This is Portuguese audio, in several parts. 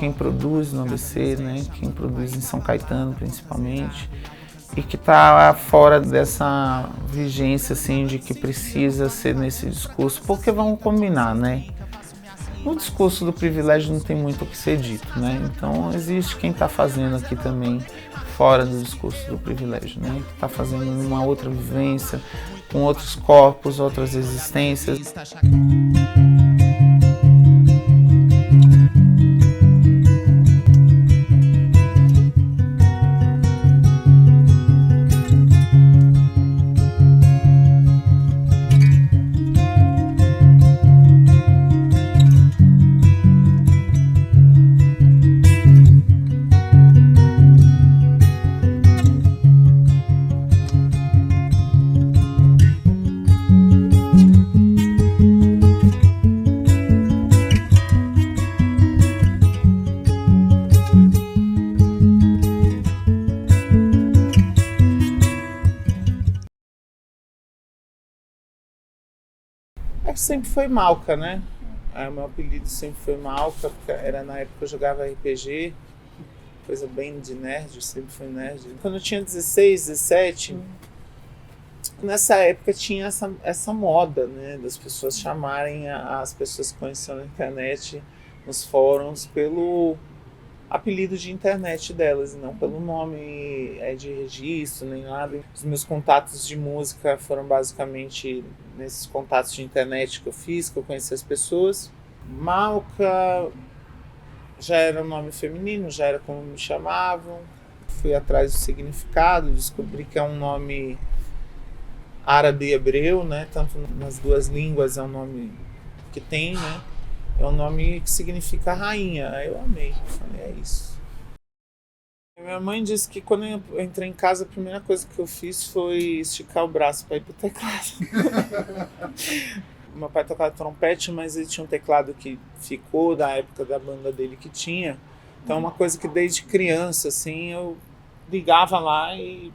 quem produz no ABC, né? Quem produz em São Caetano principalmente, e que está fora dessa vigência assim, de que precisa ser nesse discurso, porque vamos combinar, né? No discurso do privilégio não tem muito o que ser dito, né? Então existe quem está fazendo aqui também fora do discurso do privilégio, né? Que está fazendo uma outra vivência, com outros corpos, outras existências. Sempre foi Malca, né? O meu apelido sempre foi Malca, porque era na época que eu jogava RPG, coisa bem de nerd, eu sempre fui nerd. Quando eu tinha 16, 17, nessa época tinha essa moda, né? Das pessoas chamarem as pessoas que conheciam na internet, nos fóruns, pelo apelido de internet delas, e não pelo nome de registro, nem nada. Os meus contatos de música foram basicamente nesses contatos de internet que eu fiz, que eu conheci as pessoas. Malca já era um nome feminino, já era como me chamavam. Fui atrás do significado, descobri que é um nome árabe e hebreu, né? Tanto nas duas línguas é um nome que tem, né? É um nome que significa rainha. Aí eu amei. Falei, é isso. Minha mãe disse que quando eu entrei em casa, a primeira coisa que eu fiz foi esticar o braço para ir pro teclado. Meu pai tocava trompete, mas ele tinha um teclado que ficou da época da banda dele que tinha. Então, uma coisa que desde criança, assim, eu ligava lá e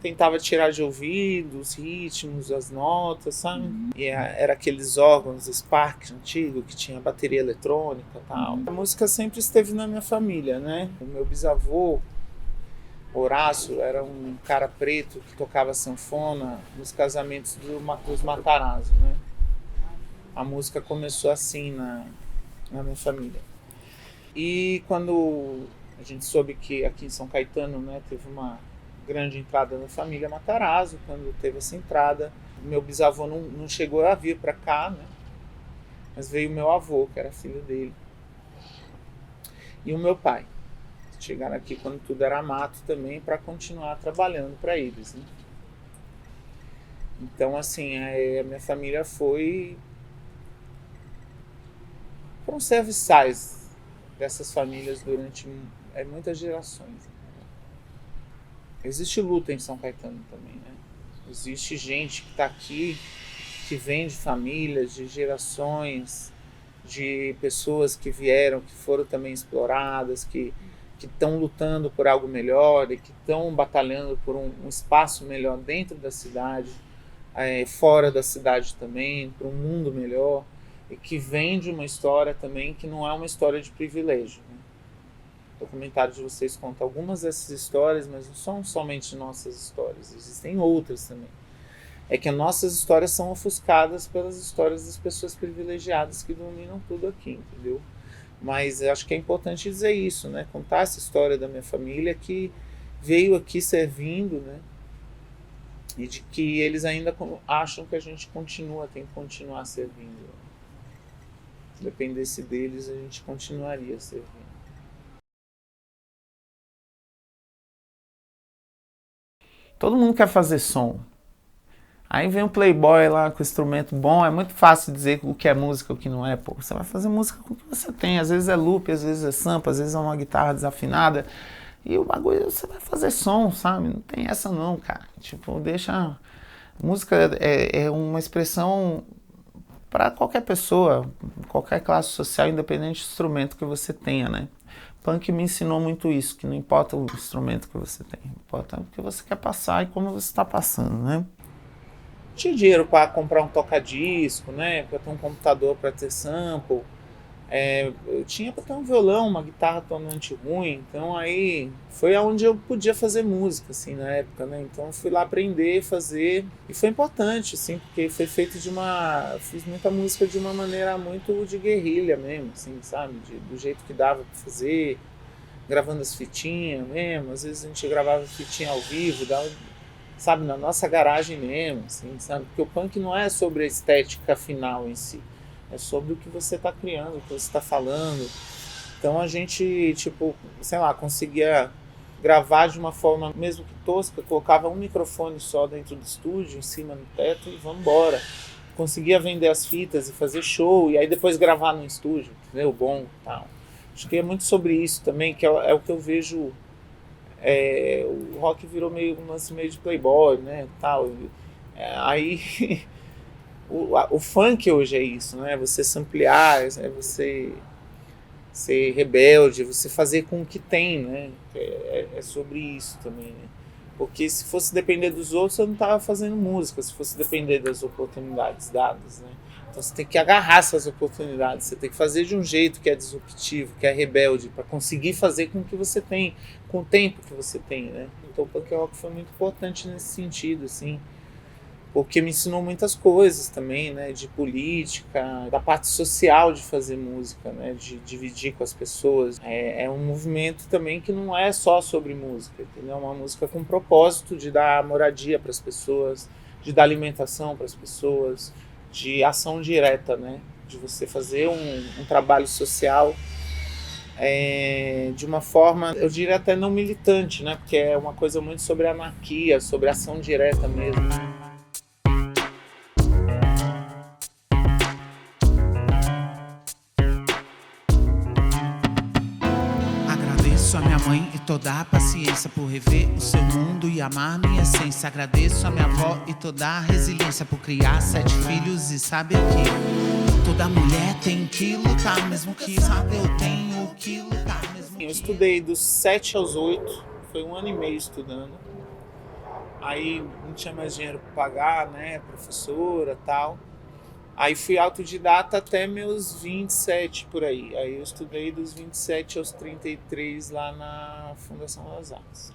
tentava tirar de ouvido os ritmos, as notas, sabe? E era aqueles órgãos Spark antigo, que tinha bateria eletrônica e tal. A música sempre esteve na minha família, né? O meu bisavô, Horácio, era um cara preto que tocava sanfona nos casamentos dos Matarazzo, né? A música começou assim na minha família. E quando a gente soube que aqui em São Caetano, né, teve uma grande entrada na família Matarazzo, quando teve essa entrada, meu bisavô não chegou a vir para cá, né? Mas veio meu avô, que era filho dele, e o meu pai. Chegaram aqui quando tudo era mato também, para continuar trabalhando para eles, né? Então, assim, a minha família foram serviçais dessas famílias durante muitas gerações. Existe luta em São Caetano também, né? Existe gente que está aqui, que vem de famílias, de gerações, de pessoas que vieram, que foram também exploradas, que estão lutando por algo melhor e que estão batalhando por um espaço melhor dentro da cidade, fora da cidade também, por um mundo melhor, e que vem de uma história também que não é uma história de privilégio, né? O documentário de vocês conta algumas dessas histórias, mas não são somente nossas histórias, existem outras também. É que as nossas histórias são ofuscadas pelas histórias das pessoas privilegiadas que dominam tudo aqui, entendeu? Mas eu acho que é importante dizer isso, né? Contar essa história da minha família que veio aqui servindo, né? E de que eles ainda acham que a gente tem que continuar servindo. Se dependesse deles, a gente continuaria servindo. Todo mundo quer fazer som. Aí vem um playboy lá com instrumento bom, é muito fácil dizer o que é música e o que não é. Pô, você vai fazer música com o que você tem. Às vezes é loop, às vezes é sampa, às vezes é uma guitarra desafinada. E o bagulho, você vai fazer som, sabe? Não tem essa não, cara. Tipo, deixa... Música é uma expressão para qualquer pessoa, qualquer classe social, independente do instrumento que você tenha, né? Punk me ensinou muito isso, que não importa o instrumento que você tem, importa o que você quer passar e como você está passando, né? Tinha dinheiro para comprar um toca-disco, né? Para ter um computador para ter sample. Eu tinha para ter um violão, uma guitarra tonante ruim, então aí foi aonde eu podia fazer música, assim, na época, né? Então eu fui lá aprender, fazer, e foi importante, assim, porque foi feito fiz muita música de uma maneira muito de guerrilha mesmo, assim, sabe? Do jeito que dava para fazer, gravando as fitinhas mesmo, às vezes a gente gravava fitinha ao vivo, sabe, na nossa garagem mesmo, assim, sabe? Porque o punk não é sobre a estética final em si, é sobre o que você está criando, o que você está falando. Então a gente, tipo, sei lá, conseguia gravar de uma forma mesmo que tosca, colocava um microfone só dentro do estúdio, em cima no teto e vamos embora. Conseguia vender as fitas e fazer show, e aí depois gravar no estúdio, entendeu? Bom, tal. Acho que é muito sobre isso também, que é o que eu vejo. O rock virou um lance meio de playboy, né, tal. Aí o funk hoje é isso, né? Você samplear, você ser rebelde, você fazer com o que tem, né? É sobre isso também, né? Porque se fosse depender dos outros, eu não estava fazendo música, se fosse depender das oportunidades dadas, né? Então você tem que agarrar essas oportunidades, você tem que fazer de um jeito que é disruptivo, que é rebelde, para conseguir fazer com o que você tem, com o tempo que você tem, né? Então o punk rock foi muito importante nesse sentido, assim, porque me ensinou muitas coisas também, né, de política, da parte social de fazer música, né, de dividir com as pessoas. É um movimento também que não é só sobre música, entendeu? É uma música com propósito de dar moradia para as pessoas, de dar alimentação para as pessoas, de ação direta, né, de você fazer um trabalho social de uma forma, eu diria até não militante, né, porque é uma coisa muito sobre anarquia, sobre ação direta mesmo. Agradeço a minha mãe e toda a paciência por rever o seu mundo e amar minha essência. Agradeço a minha avó e toda a resiliência por criar 7 filhos e saber que toda mulher tem que lutar, mesmo que só eu tenho que lutar. Eu estudei dos 7 aos 8, foi 1 ano e meio estudando. Aí não tinha mais dinheiro para pagar, né, professora e tal. Aí fui autodidata até meus 27 por aí. Aí eu estudei dos 27 aos 33 lá na Fundação das Artes.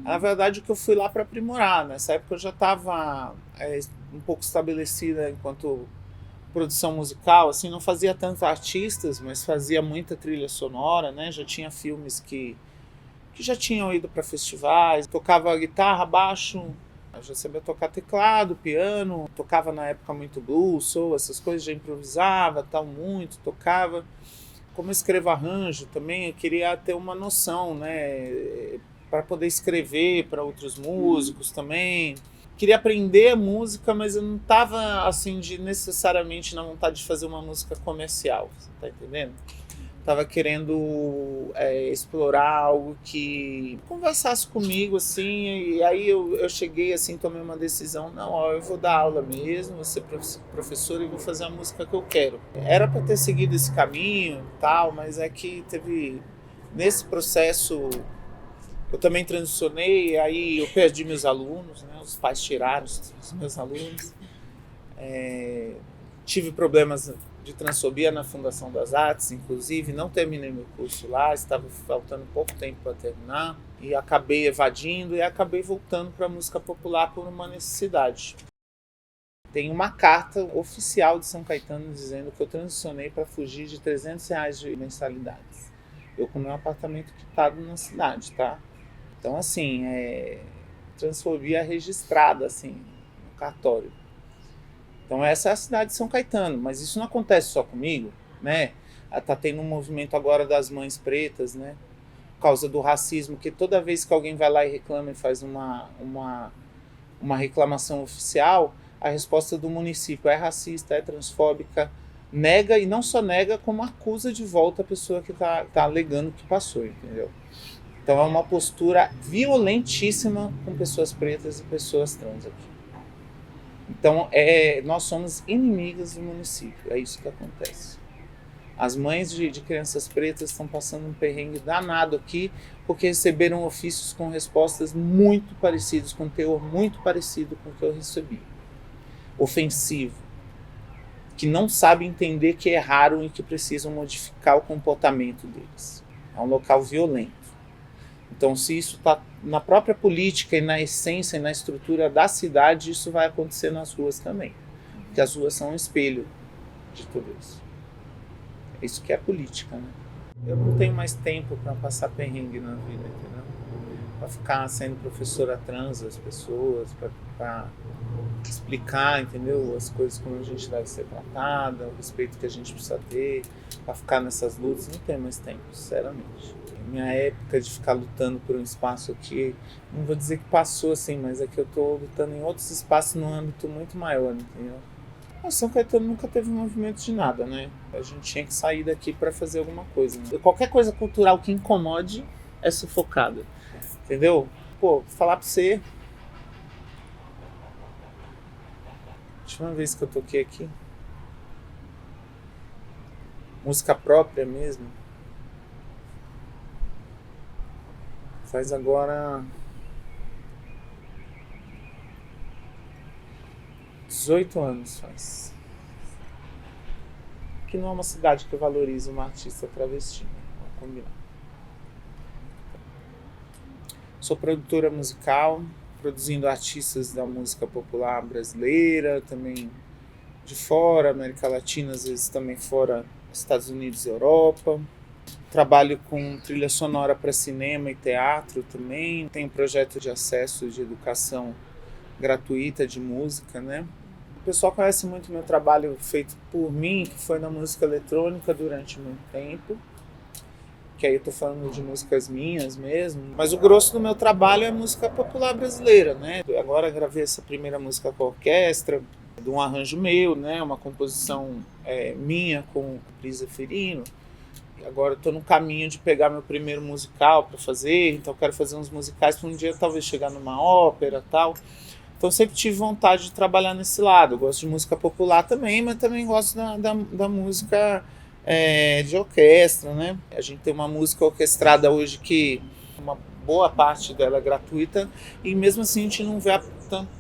Na verdade, o que eu fui lá para aprimorar. Nessa época eu já estava um pouco estabelecida enquanto produção musical. Assim, não fazia tantos artistas, mas fazia muita trilha sonora, né? Já tinha filmes que já tinham ido para festivais. Tocava guitarra, baixo. Eu já sabia tocar teclado, piano, tocava na época muito blues, soul, essas coisas, já improvisava, tal, muito, tocava. Como eu escrevo arranjo também, eu queria ter uma noção, né, para poder escrever para outros músicos também. Queria aprender música, mas eu não estava assim necessariamente na vontade de fazer uma música comercial, você tá entendendo? Tava querendo explorar algo que conversasse comigo, assim, e aí eu cheguei, assim, tomei uma decisão, não, ó, eu vou dar aula mesmo, vou ser professor e vou fazer a música que eu quero. Era para ter seguido esse caminho e tal, mas é que nesse processo, eu também transicionei, aí eu perdi meus alunos, né, os pais tiraram os meus alunos, tive problemas de transfobia na Fundação das Artes, inclusive, não terminei meu curso lá, estava faltando pouco tempo para terminar, e acabei evadindo e acabei voltando para a música popular por uma necessidade. Tem uma carta oficial de São Caetano dizendo que eu transicionei para fugir de R$300 de mensalidades. Eu com meu apartamento quitado na cidade, tá? Então, assim, transfobia registrada, assim, no cartório. Então essa é a cidade de São Caetano, mas isso não acontece só comigo, né? Tá tendo um movimento agora das mães pretas, né? Por causa do racismo, que toda vez que alguém vai lá e reclama e faz uma reclamação oficial, a resposta do município é racista, é transfóbica, nega, e não só nega, como acusa de volta a pessoa que tá alegando que passou, entendeu? Então é uma postura violentíssima com pessoas pretas e pessoas trans aqui. Então, nós somos inimigas do município, é isso que acontece. As mães de crianças pretas estão passando um perrengue danado aqui, porque receberam ofícios com respostas muito parecidas, com teor muito parecido com o que eu recebi. Ofensivo. que não sabem entender que erraram e que precisam modificar o comportamento deles. É um local violento. Então, se isso está na própria política e na essência e na estrutura da cidade, isso vai acontecer nas ruas também. Porque as ruas são um espelho de tudo isso. É isso que é política, né? Eu não tenho mais tempo para passar perrengue na vida, entendeu? Para ficar sendo professora trans das pessoas, para explicar, entendeu? As coisas como a gente deve ser tratada, o respeito que a gente precisa ter, para ficar nessas lutas. Não tenho mais tempo, sinceramente. Minha época de ficar lutando por um espaço aqui, não vou dizer que passou assim, mas é que eu estou lutando em outros espaços num âmbito muito maior, entendeu? São Caetano nunca teve movimento de nada, né? A gente tinha que sair daqui para fazer alguma coisa. Né? Qualquer coisa cultural que incomode é sufocada, entendeu? Pô, falar pra você... Última vez que eu toquei aqui, música própria mesmo, faz agora 18 anos faz. Que não é uma cidade que valoriza uma artista travesti, né? Vamos combinar. Sou produtora musical, produzindo artistas da música popular brasileira, também de fora, América Latina, às vezes também fora, Estados Unidos e Europa. Trabalho com trilha sonora para cinema e teatro também. Tenho projeto de acesso de educação gratuita de música, né? O pessoal conhece muito meu trabalho feito por mim, que foi na música eletrônica durante muito tempo. Que aí eu tô falando de músicas minhas mesmo. Mas o grosso do meu trabalho é música popular brasileira, né? Agora gravei essa primeira música com a orquestra, de um arranjo meu, né? Uma composição minha com o Brisa Ferino. Agora estou no caminho de pegar meu primeiro musical para fazer, então quero fazer uns musicais para um dia talvez chegar numa ópera e tal. Então sempre tive vontade de trabalhar nesse lado. Eu gosto de música popular também, mas também gosto da música de orquestra, né? A gente tem uma música orquestrada hoje que uma boa parte dela é gratuita e mesmo assim a gente não vê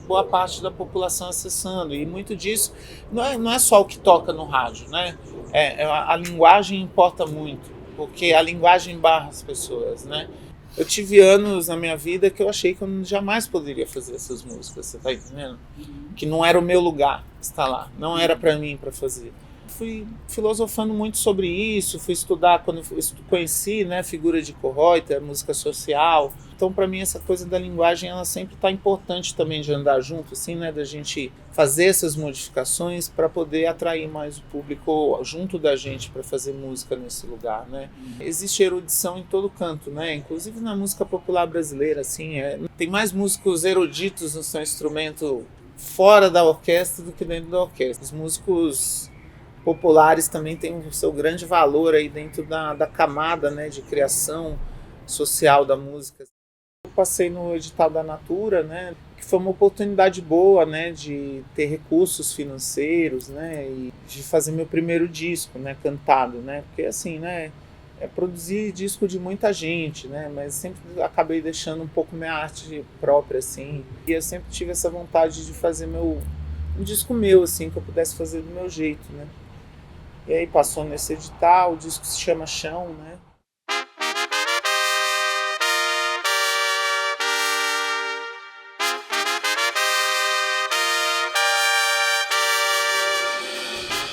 boa parte da população acessando. E muito disso não é só o que toca no rádio, né? A linguagem importa muito, porque a linguagem barra as pessoas, né? Eu tive anos na minha vida que eu achei que eu jamais poderia fazer essas músicas, você tá entendendo? Que não era o meu lugar estar lá, não era para mim para fazer. Fui filosofando muito sobre isso, fui estudar quando eu conheci, né, figura de Kohreuter, música social. Então, para mim, essa coisa da linguagem, ela sempre está importante também de andar junto, assim, né, da gente fazer essas modificações para poder atrair mais o público junto da gente para fazer música nesse lugar, né. Existe erudição em todo canto, né, inclusive na música popular brasileira, assim, tem mais músicos eruditos no seu instrumento fora da orquestra do que dentro da orquestra. Os músicos populares também têm o seu grande valor aí dentro da camada, né, de criação social da música. Eu passei no edital da Natura, né, que foi uma oportunidade boa, né, de ter recursos financeiros, né, e de fazer meu primeiro disco, né, cantado, né, porque assim, né, produzir disco de muita gente, né, mas sempre acabei deixando um pouco minha arte própria, assim, e eu sempre tive essa vontade de fazer um disco meu, assim, que eu pudesse fazer do meu jeito, né. E aí passou nesse edital, o disco se chama Chão, né?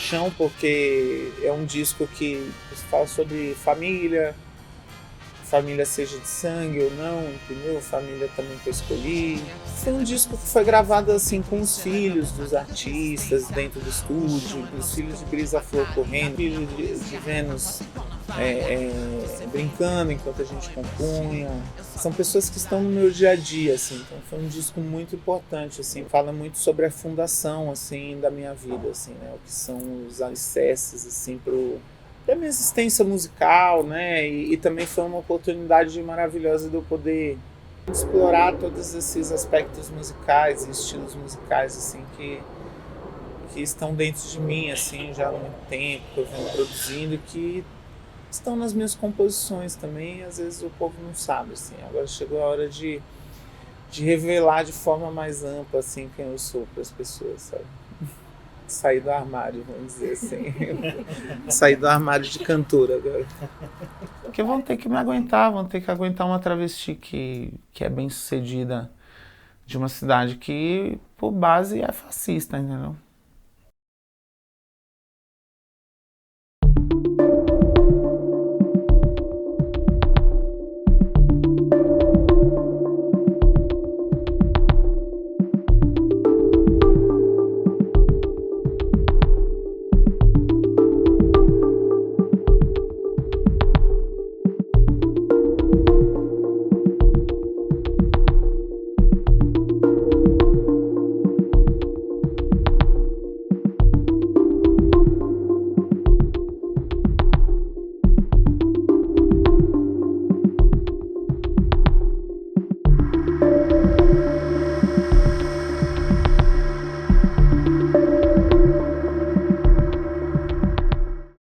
Chão porque é um disco que fala sobre família seja de sangue ou não, entendeu? Família também que eu escolhi. Foi um disco que foi gravado assim com os filhos dos artistas dentro do estúdio, os filhos de Brisa Flor correndo, filhos de Vênus brincando enquanto a gente compunha. São pessoas que estão no meu dia a dia, assim. Então foi um disco muito importante, assim. Fala muito sobre a fundação, assim, da minha vida, assim, né? O que são os alicerces, assim, para minha existência musical, né? E também foi uma oportunidade maravilhosa de eu poder explorar todos esses aspectos musicais e estilos musicais, assim, que estão dentro de mim, assim, já há muito tempo, que eu venho produzindo, que estão nas minhas composições também, e às vezes o povo não sabe, assim. Agora chegou a hora de revelar de forma mais ampla, assim, quem eu sou para as pessoas, sabe? sair do armário, vamos dizer assim. Sair do armário de cantora agora. Porque vão ter que me aguentar, vão ter que aguentar uma travesti que é bem sucedida de uma cidade que, por base, é fascista, entendeu?